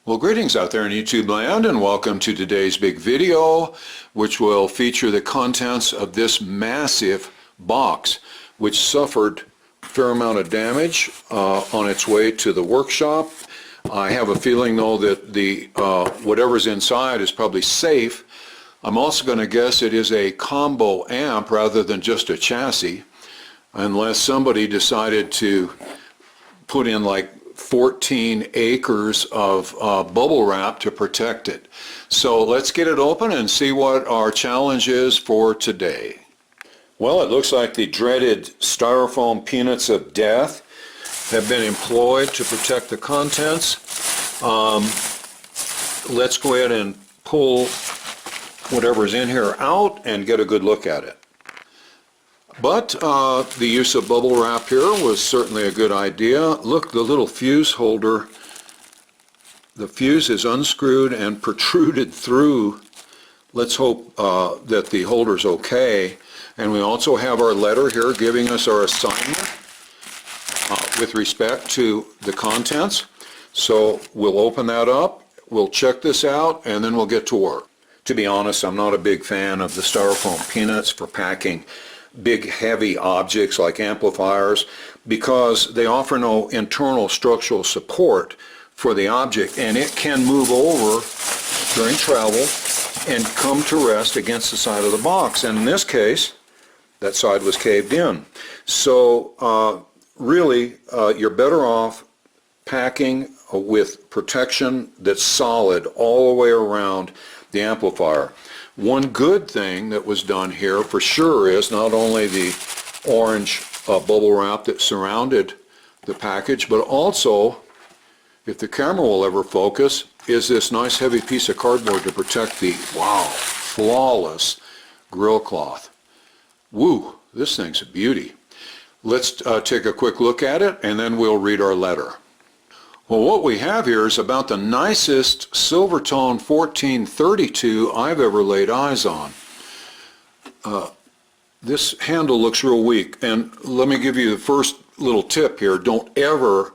Well, greetings out there in YouTube land, and welcome to today's big video, which will feature the contents of this massive box, which suffered a fair amount of damage on its way to the workshop. I have a feeling, though, that the whatever's inside is probably safe. I'm also going to guess it is a combo amp rather than just a chassis, unless somebody decided to put in like 14 acres of bubble wrap to protect it. So let's get it open and see what our challenge is for today. Well, it looks like the dreaded styrofoam peanuts of death have been employed to protect the contents. Let's go ahead and pull whatever's in here out and get a good look at it. But the use of bubble wrap here was certainly a good idea. Look, the little fuse holder, the fuse is unscrewed and protruded through. Let's hope that the holder's okay. And we also have our letter here giving us our assignment with respect to the contents. So we'll open that up, we'll check this out, and then we'll get to work. To be honest, I'm not a big fan of the styrofoam peanuts for packing big heavy objects like amplifiers, because they offer no internal structural support for the object, and it can move over during travel and come to rest against the side of the box. And in this case, that side was caved in. So really, you're better off packing with protection that's solid all the way around the amplifier. One good thing that was done here for sure is not only the orange bubble wrap that surrounded the package, but also, if the camera will ever focus, is this nice heavy piece of cardboard to protect the, wow, flawless grill cloth. Woo, this thing's a beauty. Let's take a quick look at it, and then we'll read our letter. Well, what we have here is about the nicest Silvertone 1432 I've ever laid eyes on. This handle looks real weak, and let me give you the first little tip here. Don't ever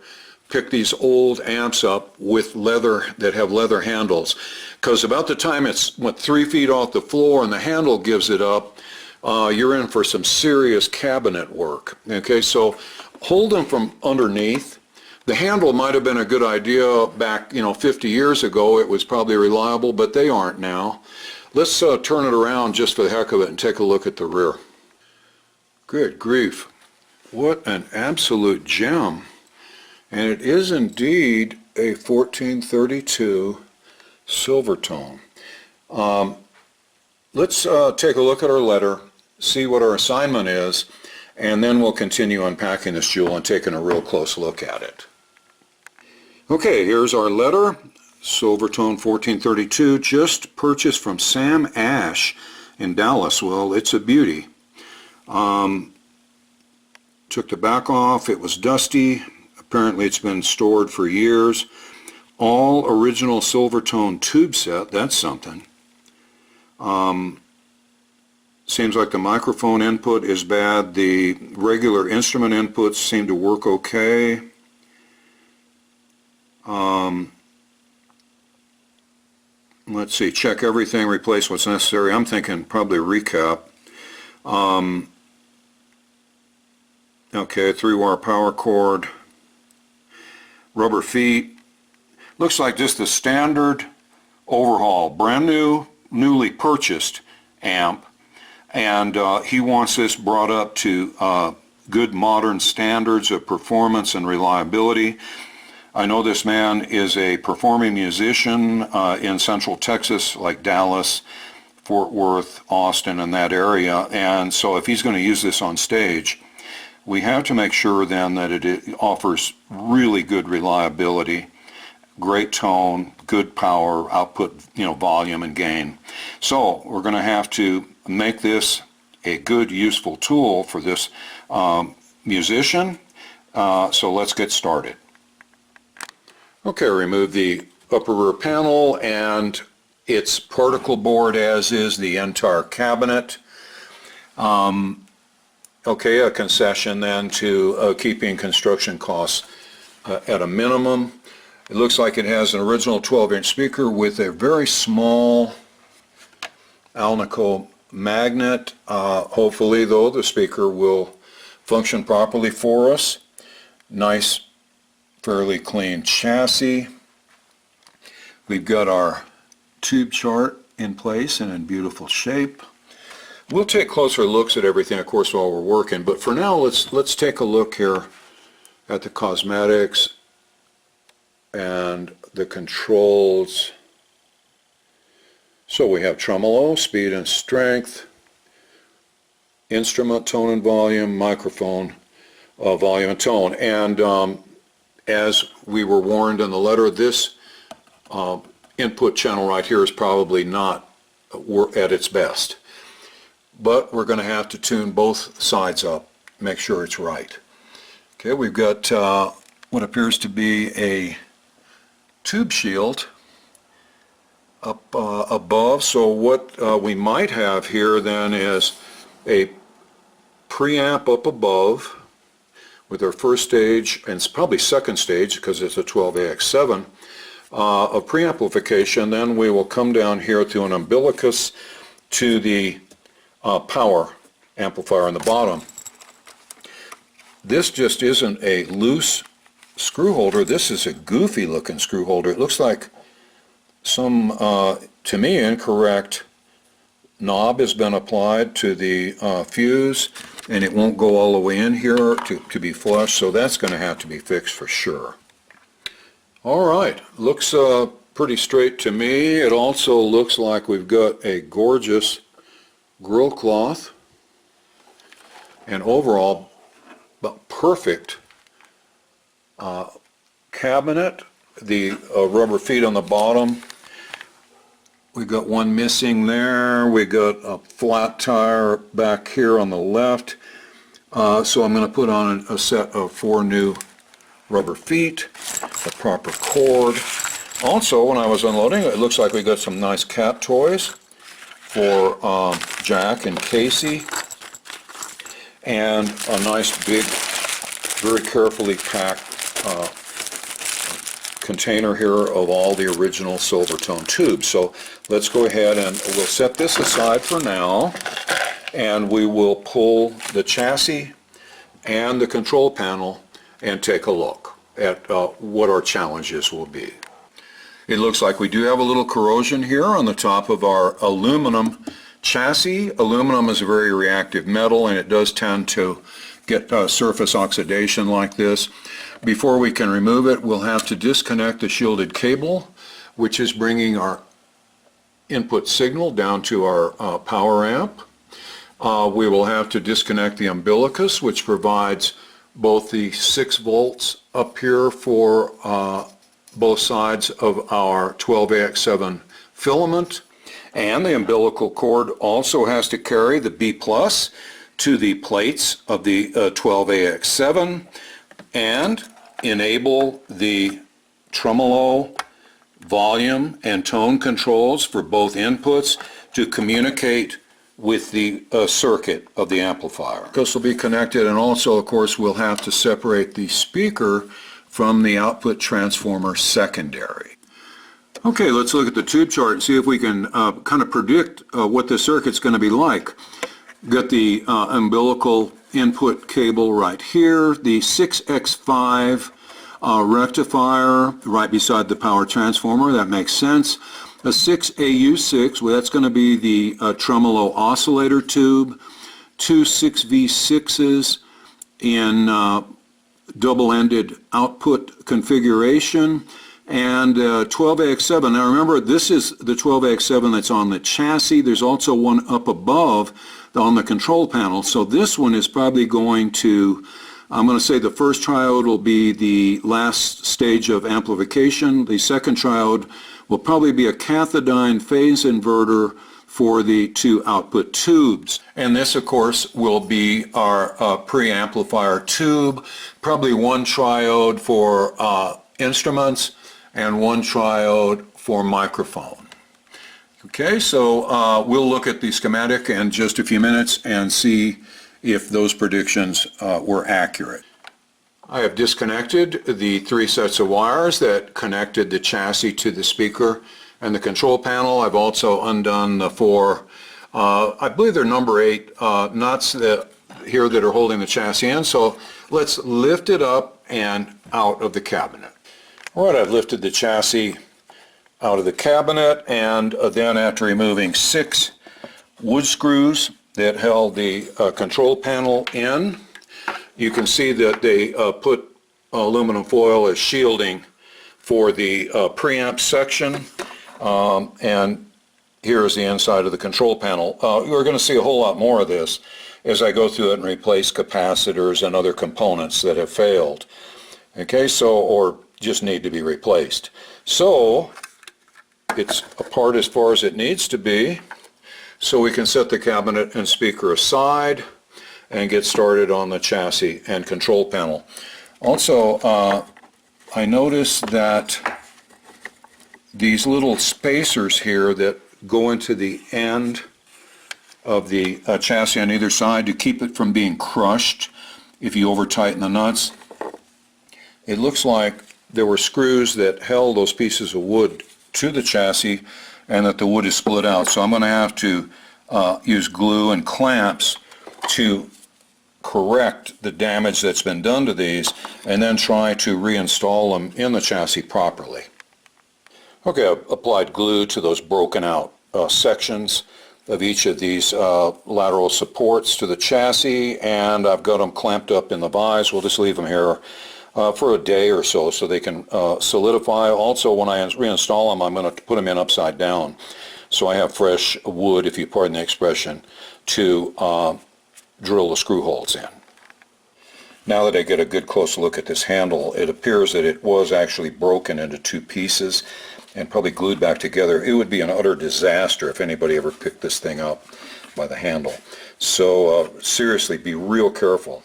pick these old amps up with leather that have leather handles, because about the time it's 3 feet off the floor and the handle gives it up, you're in for some serious cabinet work. Okay, so hold them from underneath. The handle might have been a good idea back, 50 years ago. It was probably reliable, but they aren't now. Let's turn it around just for the heck of it and take a look at the rear. Good grief. What an absolute gem. And it is indeed a 1432 Silvertone. Let's take a look at our letter, see what our assignment is, and then we'll continue unpacking this jewel and taking a real close look at it. Okay, here's our letter. Silvertone 1432, just purchased from Sam Ash in Dallas. Well, it's a beauty. Took the back off. It was dusty. Apparently it's been stored for years. All original Silvertone tube set. That's something. Seems like the microphone input is bad. The regular instrument inputs seem to work okay. Let's see, check everything, replace what's necessary. I'm thinking probably recap. Okay, 3-wire power cord, rubber feet. Looks like just the standard Overhaul, brand new, newly purchased amp, and he wants this brought up to good modern standards of performance and reliability. I know this man is a performing musician in Central Texas, like Dallas, Fort Worth, Austin, and that area, and so if he's going to use this on stage, we have to make sure then that it offers really good reliability, great tone, good power, output, volume and gain. So we're going to have to make this a good, useful tool for this musician. So let's get started. Okay, remove the upper rear panel and its particle board, as is the entire cabinet. Okay, a concession then to keeping construction costs at a minimum. It looks like it has an original 12-inch speaker with a very small Alnico magnet. Hopefully, though, the speaker will function properly for us. Nice, fairly clean chassis. We've got our tube chart in place and in beautiful shape. We'll take closer looks at everything, of course, while we're working, but for now, let's take a look here at the cosmetics and the controls. So we have tremolo, speed and strength, instrument, tone and volume, microphone, volume and tone. And as we were warned in the letter, this input channel right here is probably not at its best. But we're going to have to tune both sides up, make sure it's right. Okay, we've got what appears to be a tube shield up above. So what we might have here then is a preamp up above with our first stage, and it's probably second stage because it's a 12AX7 of preamplification. Then we will come down here to an umbilicus to the power amplifier on the bottom. This just isn't a loose screw holder. This is a goofy looking screw holder. It looks like some, to me, incorrect knob has been applied to the fuse, and it won't go all the way in here to be flush, so that's going to have to be fixed for sure. All right, looks pretty straight to me. It also looks like we've got a gorgeous grill cloth and overall but perfect cabinet. The rubber feet on the bottom, we got one missing there. We got a flat tire back here on the left, so I'm going to put on a set of 4 new rubber feet, the proper cord. Also, when I was unloading, it looks like we got some nice cat toys for Jack and Casey, and a nice big, very carefully packed container here of all the original Silvertone tubes. So let's go ahead and we'll set this aside for now, and we will pull the chassis and the control panel and take a look at what our challenges will be. It looks like we do have a little corrosion here on the top of our aluminum chassis. Aluminum is a very reactive metal, and it does tend to get surface oxidation like this. Before we can remove it, we'll have to disconnect the shielded cable, which is bringing our input signal down to our power amp. We will have to disconnect the umbilicus, which provides both the 6 volts up here for both sides of our 12AX7 filament, and the umbilical cord also has to carry the B+ to the plates of the 12AX7 and enable the tremolo, volume, and tone controls for both inputs to communicate with the circuit of the amplifier. This will be connected, and also, of course, we'll have to separate the speaker from the output transformer secondary. Okay, let's look at the tube chart and see if we can kind of predict what the circuit's going to be like. Got the umbilical input cable right here, the 6x5 rectifier right beside the power transformer. That makes sense. A 6AU6, well, that's going to be the tremolo oscillator tube. 2 6V6s in double-ended output configuration, and 12AX7. Now remember, this is the 12AX7 that's on the chassis. There's also one up above on the control panel. So this one is probably going to, I'm going to say the first triode will be the last stage of amplification. The second triode will probably be a cathodiene phase inverter for the 2 output tubes. And this, of course, will be our preamplifier tube, probably 1 triode for instruments and 1 triode for microphone. Okay, so we'll look at the schematic in just a few minutes and see if those predictions were accurate. I have disconnected the 3 sets of wires that connected the chassis to the speaker and the control panel. I've also undone the 4, I believe they're number 8 nuts here that are holding the chassis in. So let's lift it up and out of the cabinet. All right, I've lifted the chassis out of the cabinet, and then after removing 6 wood screws that held the control panel in, you can see that they put aluminum foil as shielding for the preamp section, and here is the inside of the control panel. You're going to see a whole lot more of this as I go through it and replace capacitors and other components that have failed. Okay, so, or just need to be replaced. So it's apart as far as it needs to be, so we can set the cabinet and speaker aside and get started on the chassis and control panel. Also, I noticed that these little spacers here that go into the end of the chassis on either side to keep it from being crushed if you over tighten the nuts, it looks like there were screws that held those pieces of wood to the chassis and that the wood is split out. So I'm going to have to use glue and clamps to correct the damage that's been done to these and then try to reinstall them in the chassis properly. Okay, I've applied glue to those broken out sections of each of these lateral supports to the chassis, and I've got them clamped up in the vise. We'll just leave them here for a day or so they can solidify. Also, when I reinstall them, I'm going to put them in upside down so I have fresh wood, if you pardon the expression, to drill the screw holes in. Now that I get a good close look at this handle, it appears that it was actually broken into 2 pieces and probably glued back together. It would be an utter disaster if anybody ever picked this thing up by the handle. So seriously, be real careful.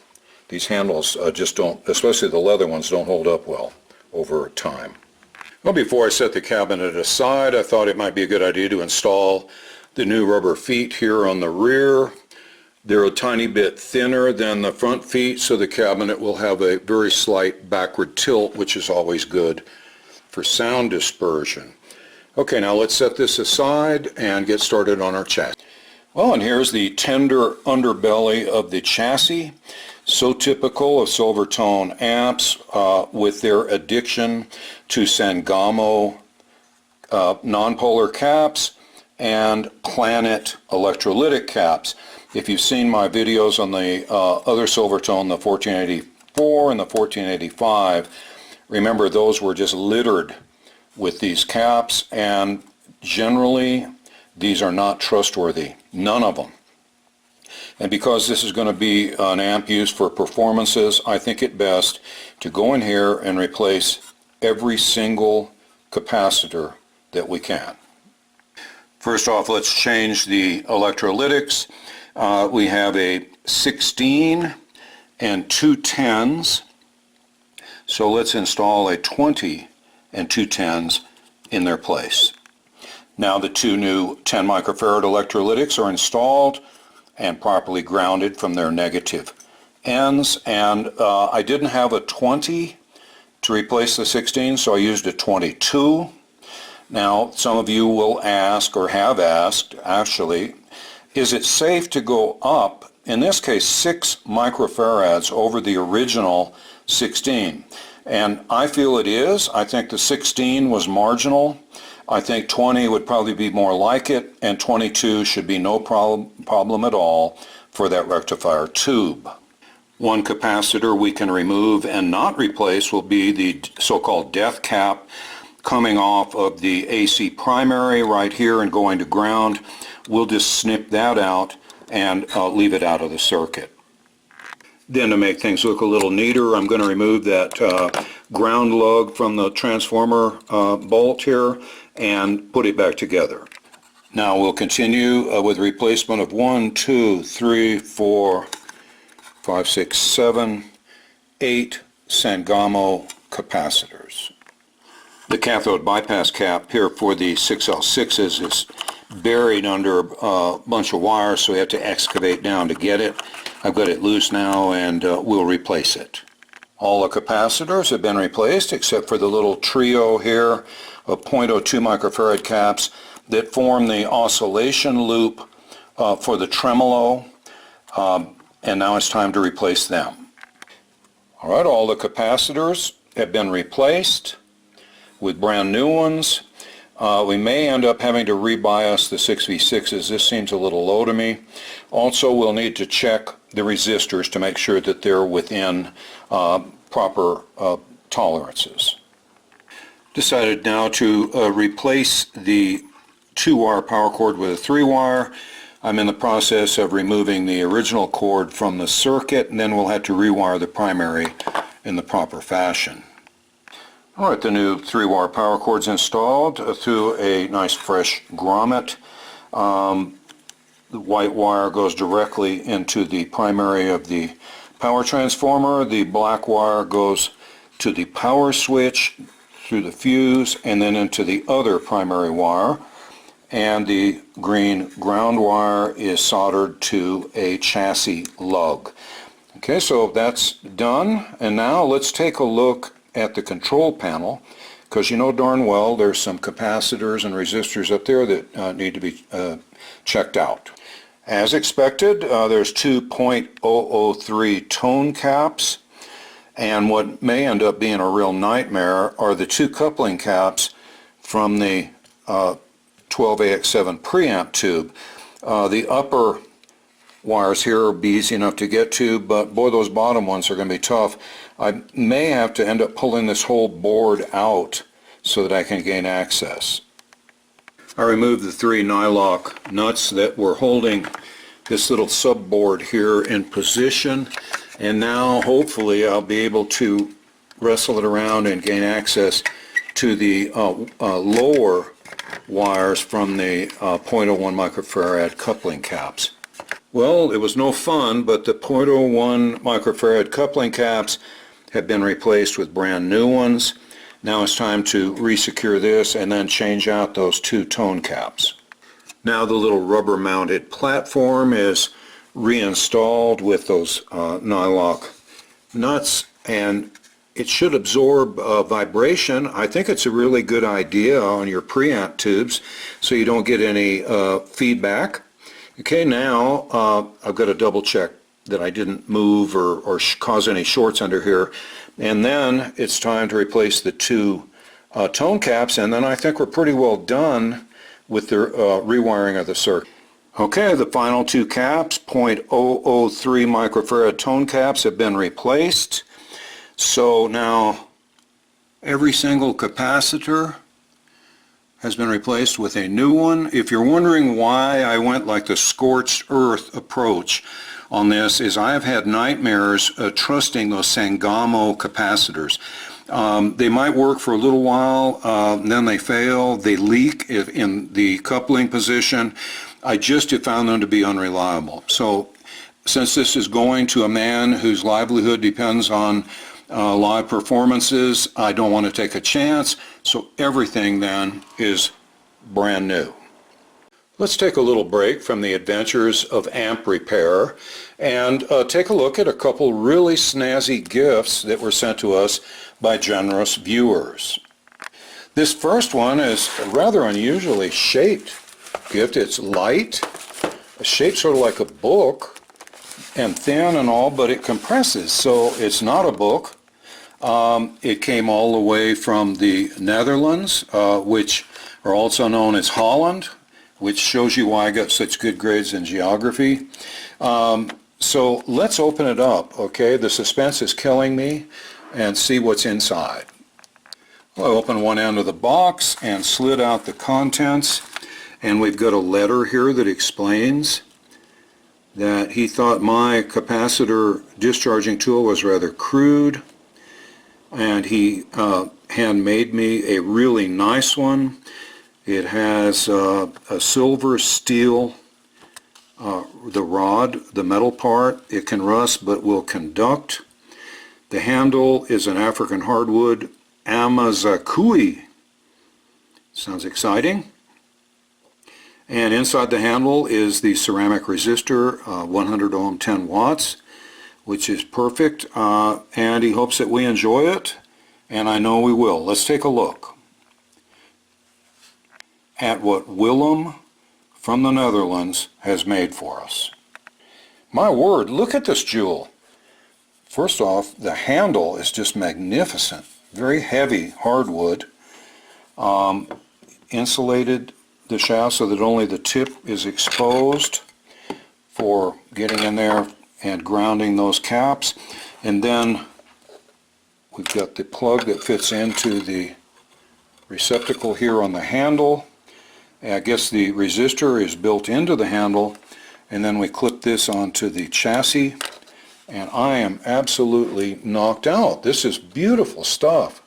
These handles just don't, especially the leather ones, don't hold up well over time. Well, before I set the cabinet aside, I thought it might be a good idea to install the new rubber feet here on the rear. They're a tiny bit thinner than the front feet, so the cabinet will have a very slight backward tilt, which is always good for sound dispersion. Okay, now let's set this aside and get started on our chassis. Well, and here's the tender underbelly of the chassis. So typical of Silvertone amps with their addiction to Sangamo nonpolar caps and Planet electrolytic caps. If you've seen my videos on the other Silvertone, the 1484 and the 1485, remember those were just littered with these caps, and generally these are not trustworthy, none of them. And because this is going to be an amp used for performances, I think it best to go in here and replace every single capacitor that we can. First off, let's change the electrolytics. We have a 16 and 2 10s, so let's install a 20 and 2 10s in their place. Now the 2 new 10 microfarad electrolytics are installed and properly grounded from their negative ends, and I didn't have a 20 to replace the 16, so I used a 22. Now some of you will ask, or have asked actually, is it safe to go up, in this case 6 microfarads over the original 16? And I feel it is. I think the 16 was marginal. I think 20 would probably be more like it, and 22 should be no problem at all for that rectifier tube. One capacitor we can remove and not replace will be the so-called death cap coming off of the AC primary right here and going to ground. We'll just snip that out and leave it out of the circuit. Then to make things look a little neater, I'm going to remove that ground lug from the transformer bolt here and put it back together. Now we'll continue with replacement of 1, 2, 3, 4, 5, 6, 7, 8 Sangamo capacitors. The cathode bypass cap here for the 6L6s is buried under a bunch of wires, so we have to excavate down to get it. I've got it loose now, and we'll replace it. All the capacitors have been replaced except for the little trio here of 0.02 microfarad caps that form the oscillation loop for the tremolo, and now it's time to replace them. All right, all the capacitors have been replaced with brand new ones. We may end up having to rebias the 6V6s. This seems a little low to me. Also, we'll need to check the resistors to make sure that they're within proper tolerances. Decided now to replace the 2-wire power cord with a 3-wire. I'm in the process of removing the original cord from the circuit, and then we'll have to rewire the primary in the proper fashion. Alright, the new 3-wire power cord's installed through a nice fresh grommet. The white wire goes directly into the primary of the power transformer. The black wire goes to the power switch through the fuse and then into the other primary wire. And the green ground wire is soldered to a chassis lug. Okay, so that's done. And now let's take a look at the control panel, because you know darn well there's some capacitors and resistors up there that need to be checked out. As expected, there's two 0.003 tone caps, and what may end up being a real nightmare are the two coupling caps from the 12AX7 preamp tube. The upper wires here will be easy enough to get to, but boy, those bottom ones are going to be tough. I may have to end up pulling this whole board out so that I can gain access. I removed the 3 nylock nuts that were holding this little subboard here in position, and now hopefully I'll be able to wrestle it around and gain access to the lower wires from the 0.01 microfarad coupling caps. Well, it was no fun, but the 0.01 microfarad coupling caps have been replaced with brand new ones. Now it's time to resecure this and then change out those 2 tone caps. Now the little rubber mounted platform is reinstalled with those nylock nuts, and it should absorb vibration. I think it's a really good idea on your preamp tubes so you don't get any feedback. Okay, now I've got to double check that I didn't move or cause any shorts under here, and then it's time to replace the 2 tone caps, and then I think we're pretty well done with the rewiring of the circuit. Okay, the final 2 caps, 0.003 microfarad tone caps, have been replaced. So now every single capacitor has been replaced with a new one. If you're wondering why I went like the scorched earth approach on this, is I have had nightmares trusting those Sangamo capacitors. They might work for a little while, then they fail, they leak in the coupling position. I just have found them to be unreliable. So since this is going to a man whose livelihood depends on live performances, I don't want to take a chance, so everything then is brand new. Let's take a little break from the adventures of amp repair and take a look at a couple really snazzy gifts that were sent to us by generous viewers. This first one is a rather unusually shaped gift. It's light, shaped sort of like a book, and thin and all, but it compresses, so it's not a book. It came all the way from the Netherlands, which are also known as Holland, which shows you why I got such good grades in geography. So let's open it up, okay? The suspense is killing me, and see what's inside. Well, I opened one end of the box and slid out the contents, and we've got a letter here that explains that he thought my capacitor discharging tool was rather crude, and he handmade me a really nice one. It has a silver steel, the rod, the metal part. It can rust but will conduct. The handle is an African hardwood Amazakui. Sounds exciting. And inside the handle is the ceramic resistor, 100 ohm, 10 watts, which is perfect, and he hopes that we enjoy it, and I know we will. Let's take a look at what Willem from the Netherlands has made for us. My word, look at this jewel. First off, the handle is just magnificent. Very heavy hardwood, insulated the shaft so that only the tip is exposed for getting in there and grounding those caps. And then we've got the plug that fits into the receptacle here on the handle. And I guess the resistor is built into the handle, and then we clip this onto the chassis, and I am absolutely knocked out. This is beautiful stuff.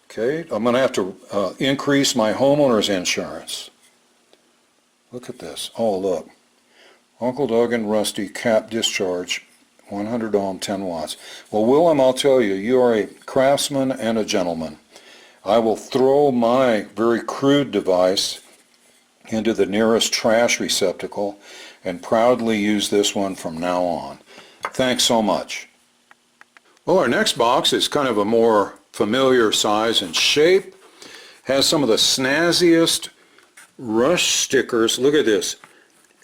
Okay, I'm going to have to increase my homeowner's insurance. Look at this. Oh, look. Uncle Doug and Rusty cap discharge, 100 ohm, 10 watts. Well, Willem, I'll tell you, you are a craftsman and a gentleman. I will throw my very crude device into the nearest trash receptacle and proudly use this one from now on. Thanks so much. Well, our next box is kind of a more familiar size and shape. Has some of the snazziest rush stickers. Look at this.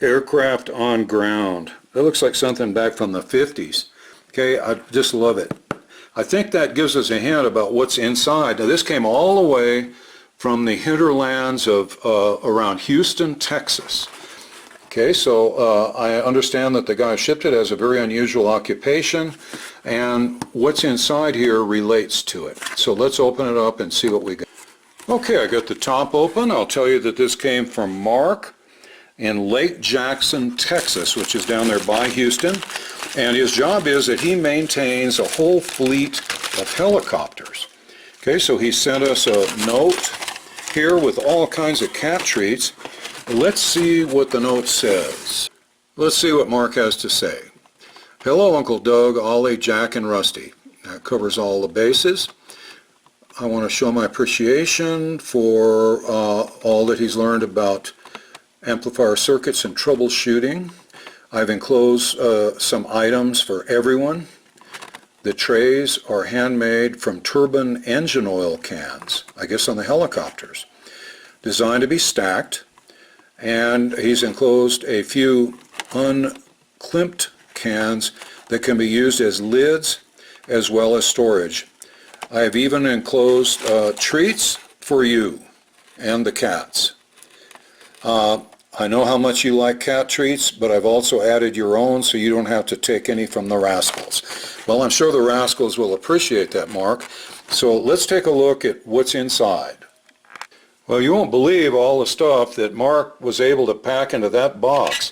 Aircraft on ground. That looks like something back from the 50s. Okay, I just love it. I think that gives us a hint about what's inside. Now, this came all the way from the hinterlands of around Houston, Texas. Okay, so I understand that the guy who shipped it has a very unusual occupation, and what's inside here relates to it. So let's open it up and see what we got. Okay, I got the top open. I'll tell you that this came from Mark in Lake Jackson, Texas, which is down there by Houston. And his job is that he maintains a whole fleet of helicopters. Okay, so he sent us a note here with all kinds of cat treats. Let's see what the note says. Let's see what Mark has to say. Hello, Uncle Doug, Ollie, Jack, and Rusty. That covers all the bases. I want to show my appreciation for all that he's learned about amplifier circuits and troubleshooting. I've enclosed some items for everyone. The trays are handmade from turbine engine oil cans, I guess on the helicopters, designed to be stacked. And he's enclosed a few unclimped cans that can be used as lids as well as storage. I have even enclosed treats for you and the cats. I know how much you like cat treats, but I've also added your own so you don't have to take any from the rascals. Well, I'm sure the rascals will appreciate that, Mark. So let's take a look at what's inside. Well, you won't believe all the stuff that Mark was able to pack into that box.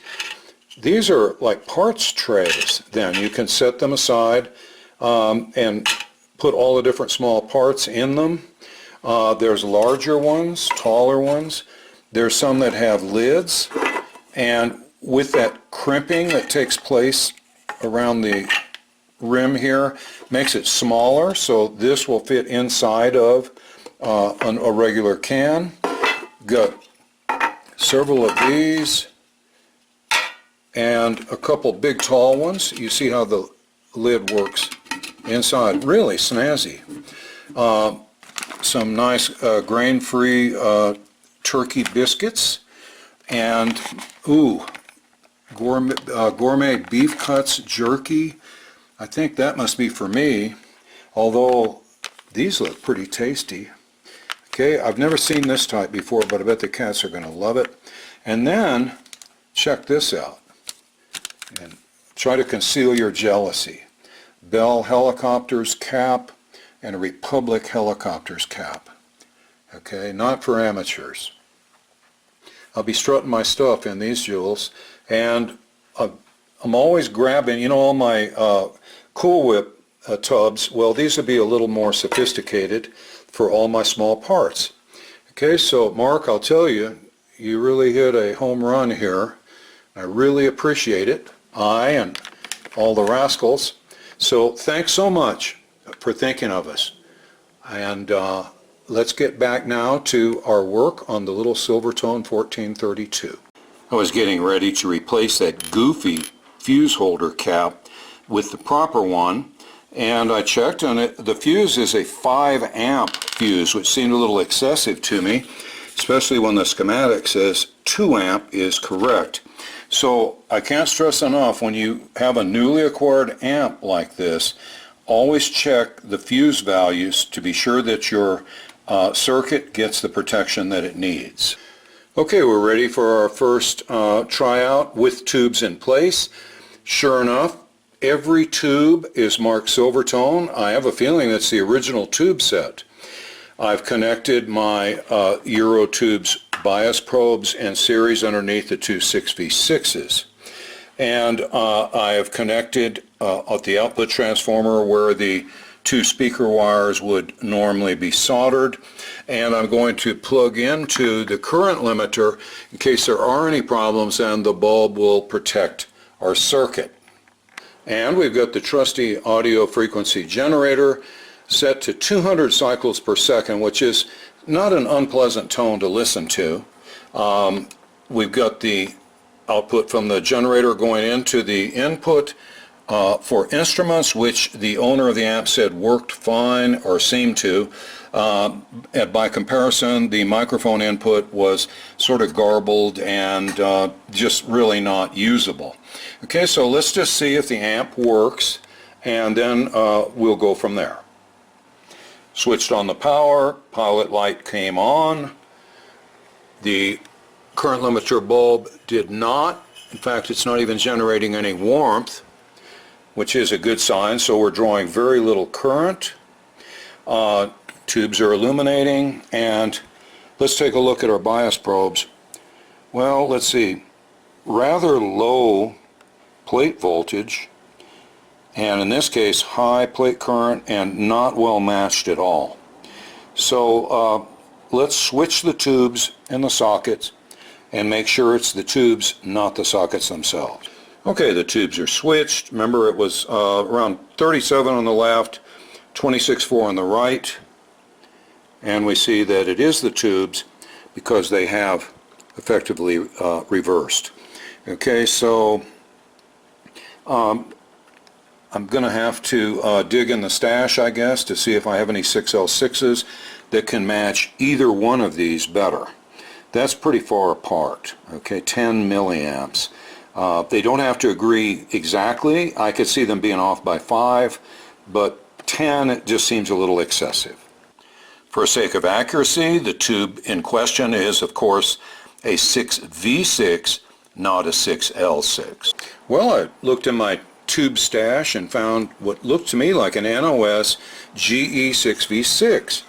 These are like parts trays. Then you can set them aside and put all the different small parts in them. There's larger ones, taller ones. There's some that have lids, and with that crimping that takes place around the rim here, makes it smaller, so this will fit inside of a regular can. Got several of these and a couple big tall ones. You see how the lid works inside. Really snazzy. Some nice grain-free turkey biscuits, and gourmet beef cuts, jerky. I think that must be for me, although these look pretty tasty. Okay, I've never seen this type before, but I bet the cats are going to love it. And then check this out and try to conceal your jealousy. Bell Helicopters cap and a Republic Helicopters cap. Okay, not for amateurs. I'll be strutting my stuff in these jewels, and I'm always grabbing, you know, all my Cool Whip tubs. Well, these would be a little more sophisticated for all my small parts. Okay, so Mark, I'll tell you, you really hit a home run here. I really appreciate it, I and all the rascals. So thanks so much for thinking of us. And let's get back now to our work on the little Silvertone 1432. I was getting ready to replace that goofy fuse holder cap with the proper one, and I checked, and the fuse is a 5 amp fuse, which seemed a little excessive to me, especially when the schematic says 2 amp is correct. So I can't stress enough, when you have a newly acquired amp like this, always check the fuse values to be sure that your circuit gets the protection that it needs. Okay, we're ready for our first tryout with tubes in place. Sure enough, every tube is marked Silvertone. I have a feeling that's the original tube set. I've connected my Eurotubes bias probes in series underneath the two 6V6s. And I have connected at the output transformer where the two speaker wires would normally be soldered. And I'm going to plug into the current limiter in case there are any problems, and the bulb will protect our circuit. And we've got the trusty audio frequency generator set to 200 cycles per second, which is not an unpleasant tone to listen to. We've got the output from the generator going into the input for instruments, which the owner of the amp said worked fine, or seemed to. And by comparison, the microphone input was sort of garbled and just really not usable. Okay, so let's just see if the amp works, and then we'll go from there. Switched on the power, pilot light came on. The current limiter bulb did not. In fact, it's not even generating any warmth, which is a good sign, so we're drawing very little current. Tubes are illuminating, and let's take a look at our bias probes. Well, let's see, rather low plate voltage, and in this case high plate current and not well matched at all. So let's switch the tubes in the sockets and make sure it's the tubes, not the sockets themselves. Okay, the tubes are switched. Remember, it was around 37 on the left, 26.4 on the right, and we see that it is the tubes because they have effectively reversed. Okay, so I'm going to have to dig in the stash, I guess, to see if I have any 6L6s that can match either one of these better. That's pretty far apart, okay, 10 milliamps. They don't have to agree exactly. I could see them being off by 5, but 10, it just seems a little excessive. For sake of accuracy, the tube in question is, of course, a 6V6, not a 6L6. Well, I looked in my tube stash and found what looked to me like an NOS GE6V6.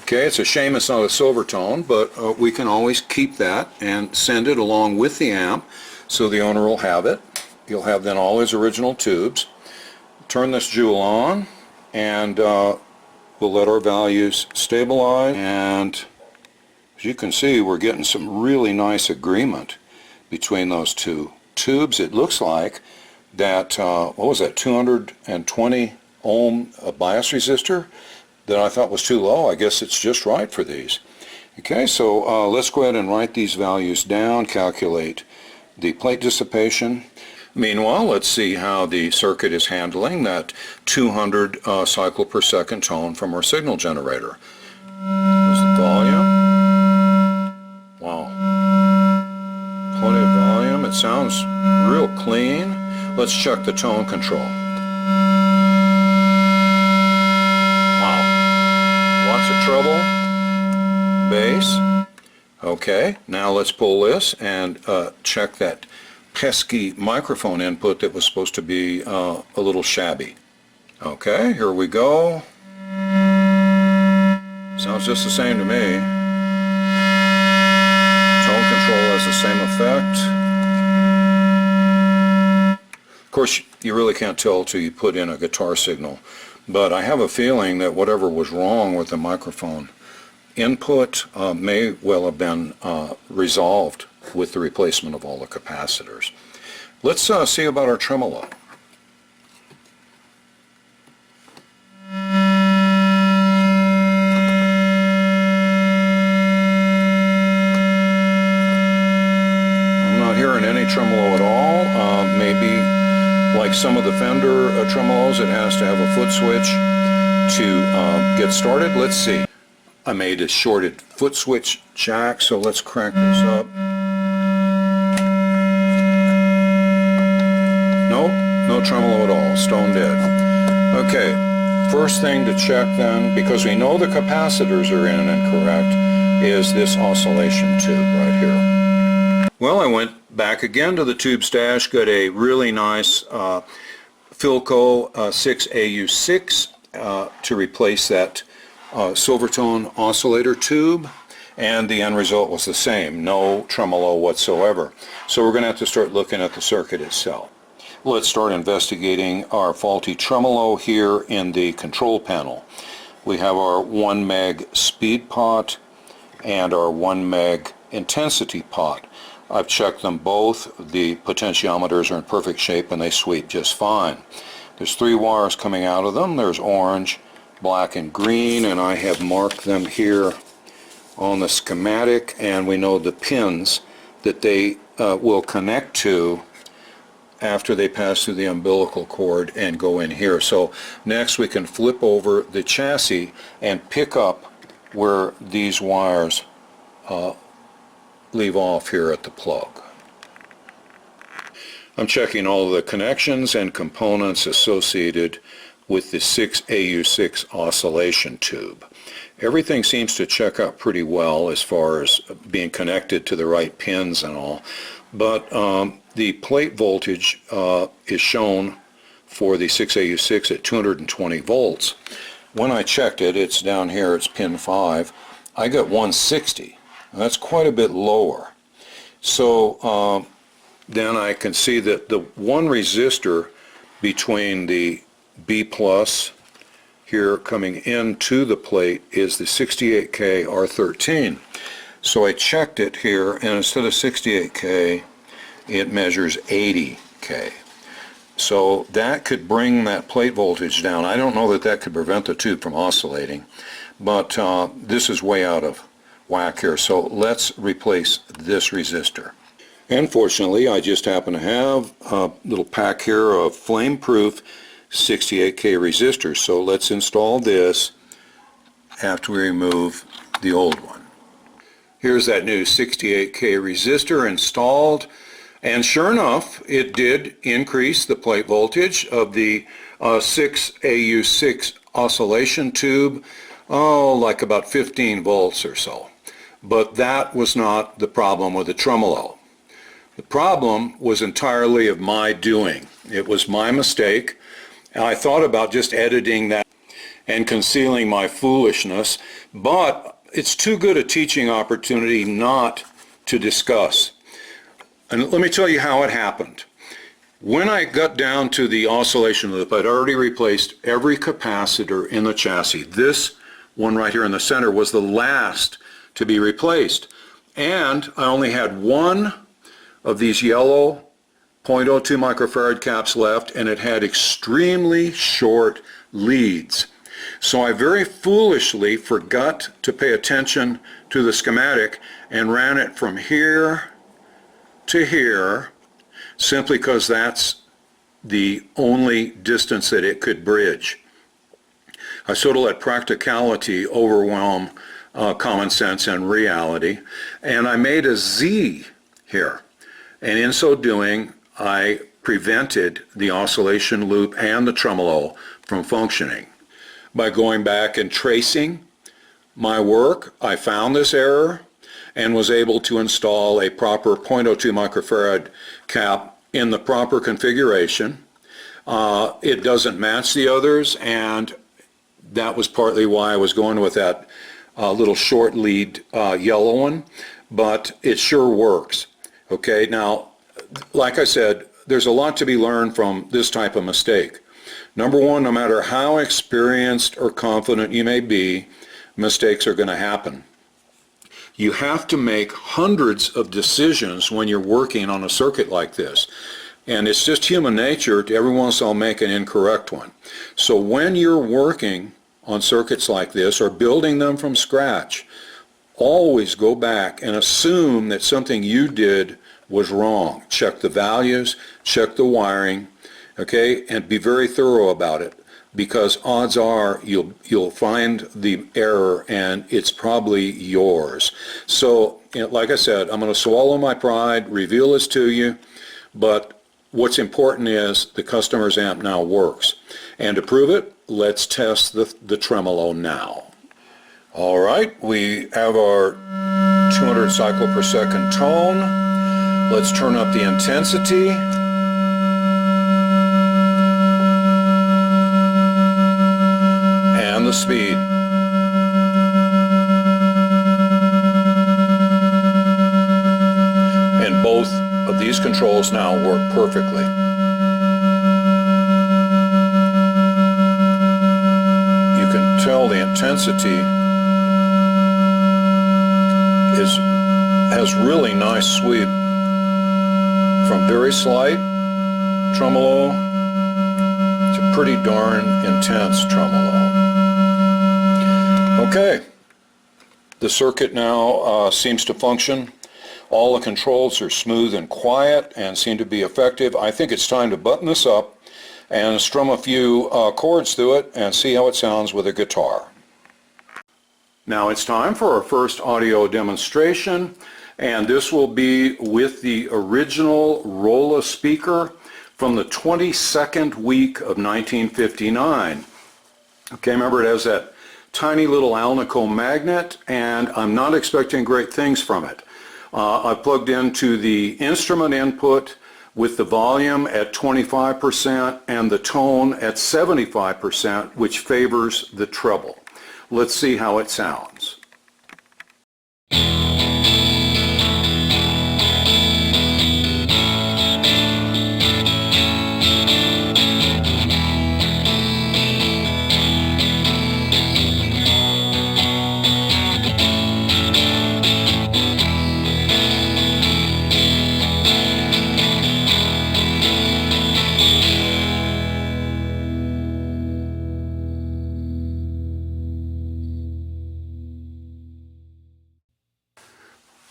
Okay, it's a shame it's not a Silvertone, but we can always keep that and send it along with the amp, so the owner will have it. He'll have then all his original tubes. Turn this jewel on, and we'll let our values stabilize, and as you can see, we're getting some really nice agreement between those two tubes. It looks like that, what was that, 220 ohm bias resistor that I thought was too low. I guess it's just right for these. Okay, so let's go ahead and write these values down, calculate the plate dissipation. Meanwhile, let's see how the circuit is handling that 200 cycle per second tone from our signal generator. There's the volume. Wow. Plenty of volume. It sounds real clean. Let's check the tone control. Wow. Lots of treble. Bass. Okay, now let's pull this and check that pesky microphone input that was supposed to be a little shabby. Okay, here we go. Sounds just the same to me. Tone control has the same effect. Of course, you really can't tell till you put in a guitar signal, but I have a feeling that whatever was wrong with the microphone input may well have been resolved with the replacement of all the capacitors. Let's see about our tremolo. I'm not hearing any tremolo at all. Maybe Like some of the Fender tremolos, it has to have a foot switch to get started. Let's see. I made a shorted foot switch jack, so let's crank this up. Nope, no tremolo at all, stone dead. Okay, first thing to check then, because we know the capacitors are in and correct, is this oscillation tube right here. Well, I went back again to the tube stash, got a really nice Philco 6AU6 to replace that Silvertone oscillator tube, and the end result was the same, no tremolo whatsoever. So we're going to have to start looking at the circuit itself. Let's start investigating our faulty tremolo here in the control panel. We have our 1 meg speed pot and our 1 meg intensity pot. I've checked them both. The potentiometers are in perfect shape and they sweep just fine. There's 3 wires coming out of them. There's orange, black, and green, and I have marked them here on the schematic, and we know the pins that they will connect to after they pass through the umbilical cord and go in here. So next we can flip over the chassis and pick up where these wires leave off here at the plug. I'm checking all of the connections and components associated with the 6AU6 oscillation tube. Everything seems to check out pretty well as far as being connected to the right pins and all, but the plate voltage is shown for the 6AU6 at 220 volts. When I checked it, it's down here, it's pin 5, I got 160. That's quite a bit lower. So then I can see that the one resistor between the B plus here coming into the plate is the 68K R13. So I checked it here, and instead of 68K, it measures 80K. So that could bring that plate voltage down. I don't know that that could prevent the tube from oscillating, but this is way out of whack here. So let's replace this resistor. And fortunately, I just happen to have a little pack here of flame-proof 68K resistors. So let's install this after we remove the old one. Here's that new 68K resistor installed, and sure enough, it did increase the plate voltage of the 6AU6 oscillation tube, like about 15 volts or so. But that was not the problem with the tremolo. The problem was entirely of my doing. It was my mistake. And I thought about just editing that and concealing my foolishness, but it's too good a teaching opportunity not to discuss. And let me tell you how it happened. When I got down to the oscillation loop, I'd already replaced every capacitor in the chassis. This one right here in the center was the last to be replaced. And I only had one of these yellow 0.02 microfarad caps left, and it had extremely short leads. So I very foolishly forgot to pay attention to the schematic and ran it from here to here, simply because that's the only distance that it could bridge. I sort of let practicality overwhelm common sense and reality, and I made a Z here, and in so doing I prevented the oscillation loop and the tremolo from functioning. By going back and tracing my work, I found this error and was able to install a proper 0.02 microfarad cap in the proper configuration. It doesn't match the others, and that was partly why I was going with that little short lead yellow one, but it sure works. Okay, now like I said, there's a lot to be learned from this type of mistake. Number one, no matter how experienced or confident you may be, mistakes are going to happen. You have to make hundreds of decisions when you're working on a circuit like this. And it's just human nature to every once in a while make an incorrect one. So when you're working on circuits like this or building them from scratch, always go back and assume that something you did was wrong. Check the values, check the wiring, Okay, and be very thorough about it, because odds are you'll find the error and it's probably yours. So, like I said, I'm going to swallow my pride, reveal this to you, but what's important is the customer's amp now works. And to prove it, let's test the tremolo now. All right, we have our 200 cycle per second tone. Let's turn up the intensity. And the speed. And both of these controls now work perfectly. You can tell the intensity has really nice sweep from very slight tremolo to pretty darn intense tremolo. Okay, the circuit now seems to function. All the controls are smooth and quiet and seem to be effective. I think it's time to button this up and strum a few chords through it and see how it sounds with a guitar. Now it's time for our first audio demonstration, and this will be with the original Rola speaker from the 22nd week of 1959. Okay, remember it has that tiny little Alnico magnet, and I'm not expecting great things from it. I plugged into the instrument input with the volume at 25% and the tone at 75%, which favors the treble. Let's see how it sounds.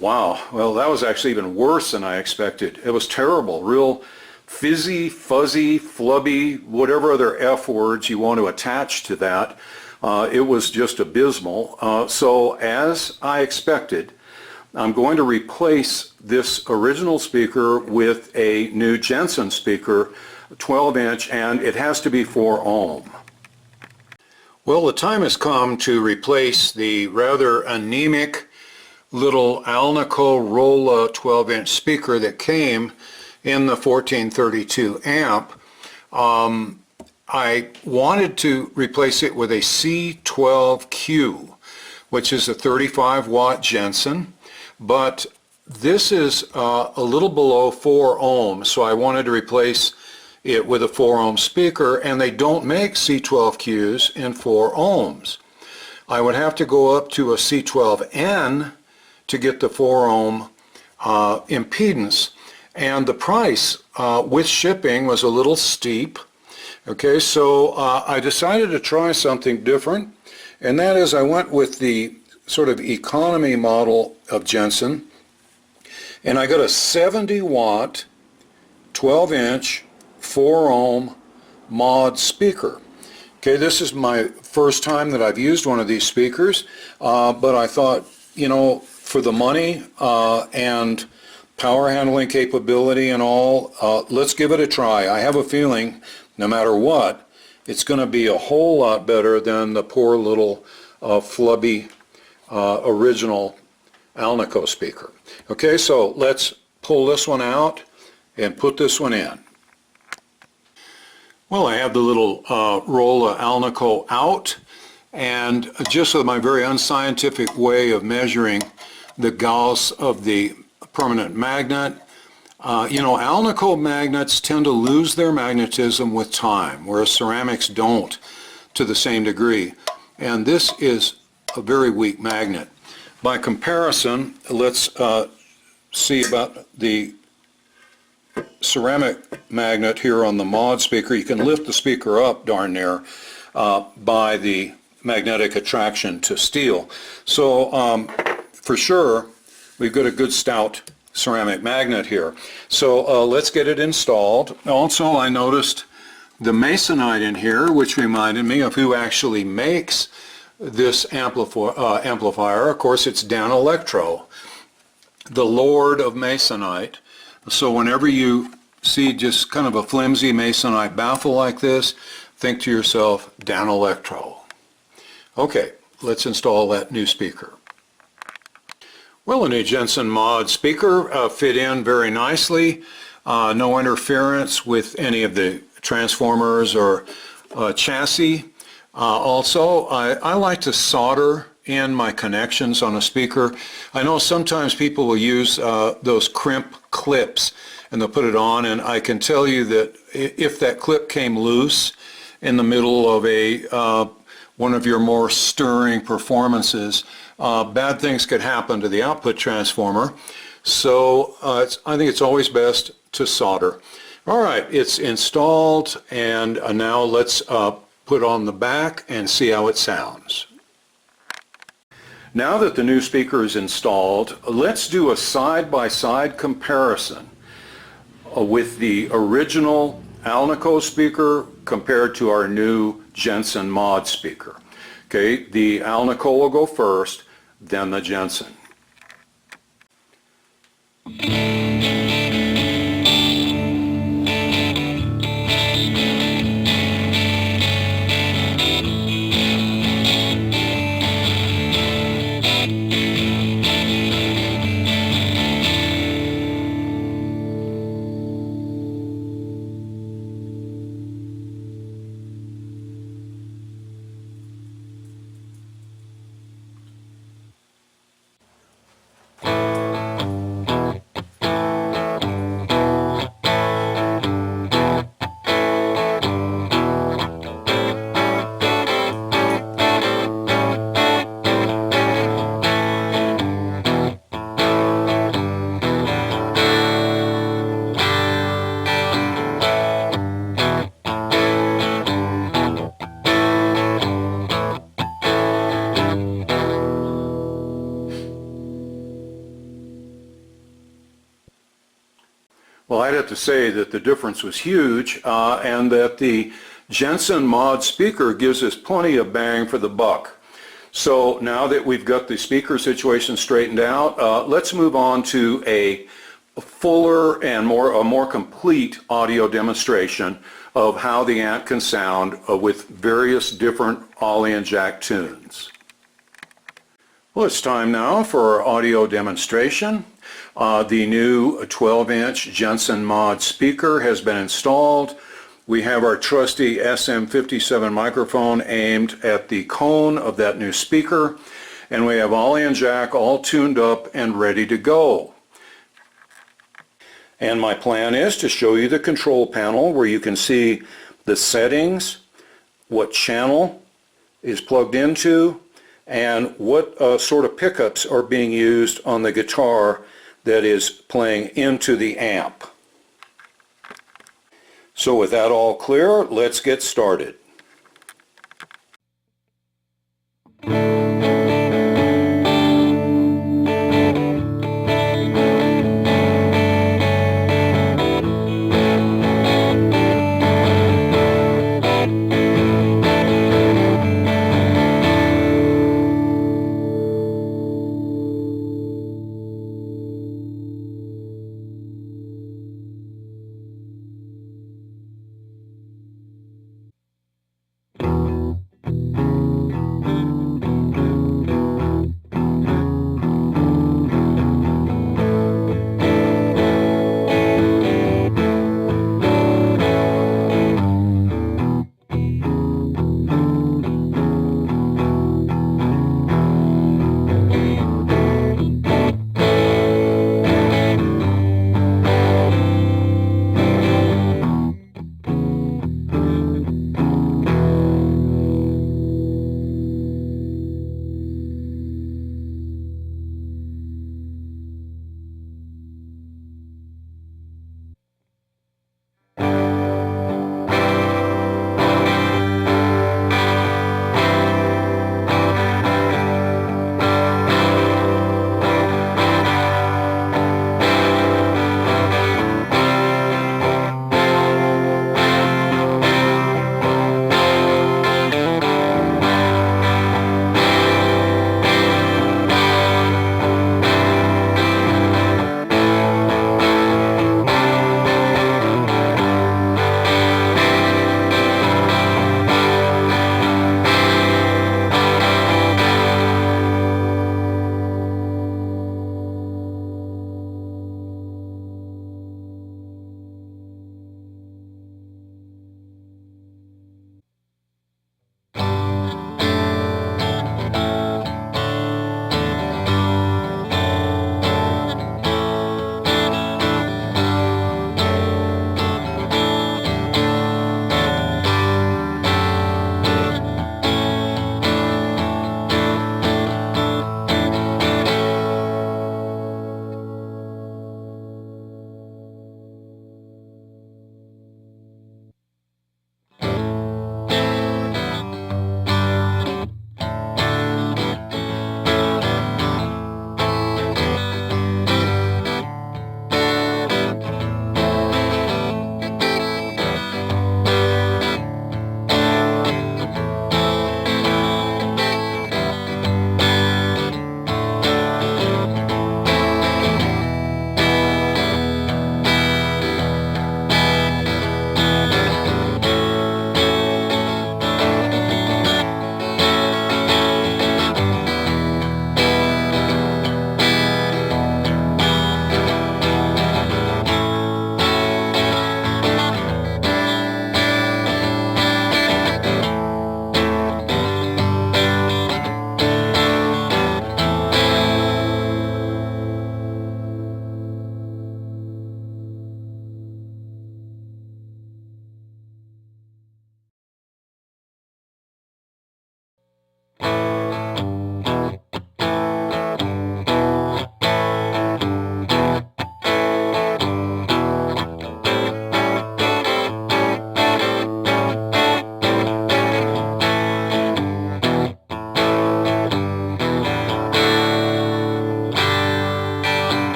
Wow, well that was actually even worse than I expected. It was terrible, real fizzy, fuzzy, flubby, whatever other F words you want to attach to that. It was just abysmal. So as I expected, I'm going to replace this original speaker with a new Jensen speaker, 12-inch, and it has to be 4 ohm. Well, the time has come to replace the rather anemic little Alnico Rola 12-inch speaker that came in the 1432 amp. I wanted to replace it with a C12Q, which is a 35 watt Jensen, but this is a little below 4 ohms, so I wanted to replace it with a 4 ohm speaker, and they don't make C12Qs in 4 ohms. I would have to go up to a C12N to get the 4 ohm impedance, and the price with shipping was a little steep. Okay, so I decided to try something different, and that is I went with the sort of economy model of Jensen, and I got a 70 watt 12-inch 4 ohm mod speaker. Okay, this is my first time that I've used one of these speakers, but I thought, you know, for the money and power handling capability and all, let's give it a try. I have a feeling, no matter what, it's going to be a whole lot better than the poor little flubby original Alnico speaker. Okay, so let's pull this one out and put this one in. Well, I have the little Rola Alnico out, and just with my very unscientific way of measuring the Gauss of the permanent magnet, you know, Alnico magnets tend to lose their magnetism with time, whereas ceramics don't to the same degree. And this is a very weak magnet. By comparison, let's see about the ceramic magnet here on the mod speaker. You can lift the speaker up darn near by the magnetic attraction to steel. So for sure we've got a good stout ceramic magnet here. So let's get it installed. Also, I noticed the masonite in here, which reminded me of who actually makes this amplifier. Of course, it's Dan Electro, the Lord of Masonite. So whenever you see just kind of a flimsy masonite baffle like this, think to yourself, Dan Electro. Okay, let's install that new speaker. Well, a new Jensen Mod speaker fit in very nicely. No interference with any of the transformers or chassis. Also, I like to solder in my connections on a speaker. I know sometimes people will use those crimp clips and they'll put it on, and I can tell you that if that clip came loose in the middle of a one of your more stirring performances, bad things could happen to the output transformer. So I think it's always best to solder. All right, it's installed, and now let's put on the back and see how it sounds. Now that the new speaker is installed, let's do a side-by-side comparison with the original Alnico speaker compared to our new Jensen Mod speaker. Okay, the Alnico will go first, then the Jensen. Well, I'd have to say that the difference was huge, and that the Jensen Mod speaker gives us plenty of bang for the buck. So now that we've got the speaker situation straightened out, let's move on to a fuller and a more complete audio demonstration of how the amp can sound with various different Ollie and Jack tunes. Well, it's time now for our audio demonstration. The new 12-inch Jensen Mod speaker has been installed. We have our trusty SM57 microphone aimed at the cone of that new speaker, and we have Ollie and Jack all tuned up and ready to go. And my plan is to show you the control panel where you can see the settings, what channel is plugged into, and what sort of pickups are being used on the guitar that is playing into the amp. So with that all clear, let's get started.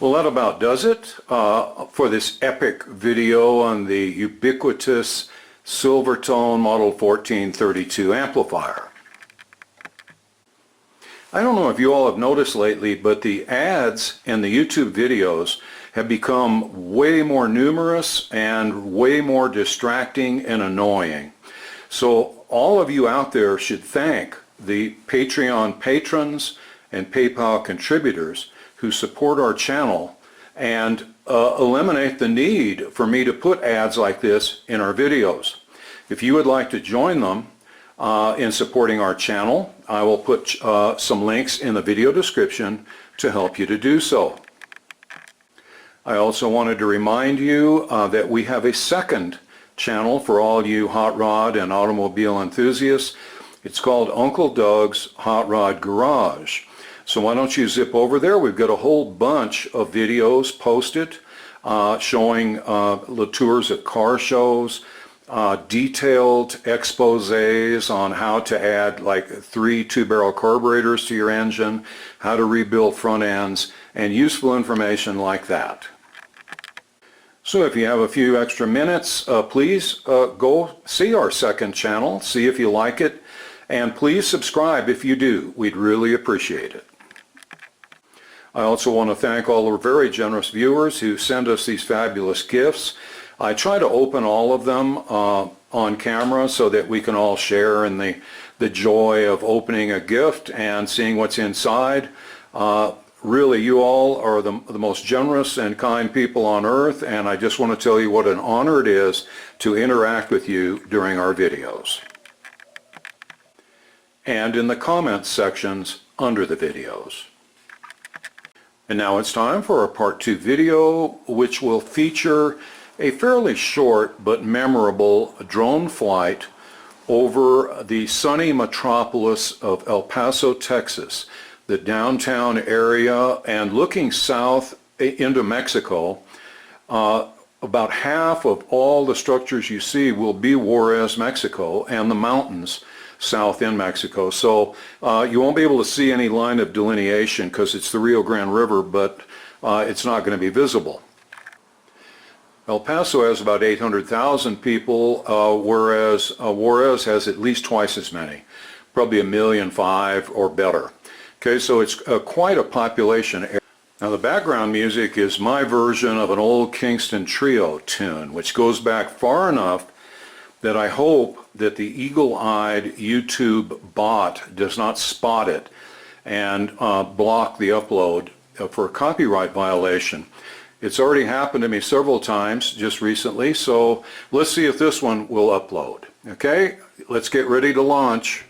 Well, that about does it for this epic video on the ubiquitous Silvertone Model 1432 amplifier. I don't know if you all have noticed lately, but the ads in the YouTube videos have become way more numerous and way more distracting and annoying. So all of you out there should thank the Patreon patrons and PayPal contributors who support our channel and eliminate the need for me to put ads like this in our videos. If you would like to join them in supporting our channel, I will put some links in the video description to help you to do so. I also wanted to remind you that we have a second channel for all you hot rod and automobile enthusiasts. It's called Uncle Doug's Hot Rod Garage. So why don't you zip over there? We've got a whole bunch of videos posted showing the tours at car shows, detailed exposés on how to add like 3 2-barrel carburetors to your engine, how to rebuild front ends, and useful information like that. So if you have a few extra minutes, please go see our second channel, see if you like it, and please subscribe if you do. We'd really appreciate it. I also want to thank all our very generous viewers who send us these fabulous gifts. I try to open all of them on camera so that we can all share in the joy of opening a gift and seeing what's inside. Really, you all are the most generous and kind people on earth, and I just want to tell you what an honor it is to interact with you during our videos and in the comments sections under the videos. And now it's time for our part 2 video, which will feature a fairly short but memorable drone flight over the sunny metropolis of El Paso, Texas, the downtown area, and looking south into Mexico. About half of all the structures you see will be Juarez, Mexico, and the mountains south in Mexico. So you won't be able to see any line of delineation because it's the Rio Grande River, but it's not going to be visible. El Paso has about 800,000 people, whereas Juarez has at least twice as many, probably 1.5 million or better. Okay, so it's quite a population area. Now the background music is my version of an old Kingston Trio tune, which goes back far enough that I hope that the eagle-eyed YouTube bot does not spot it and block the upload for a copyright violation. It's already happened to me several times just recently, so let's see if this one will upload. Okay, let's get ready to launch.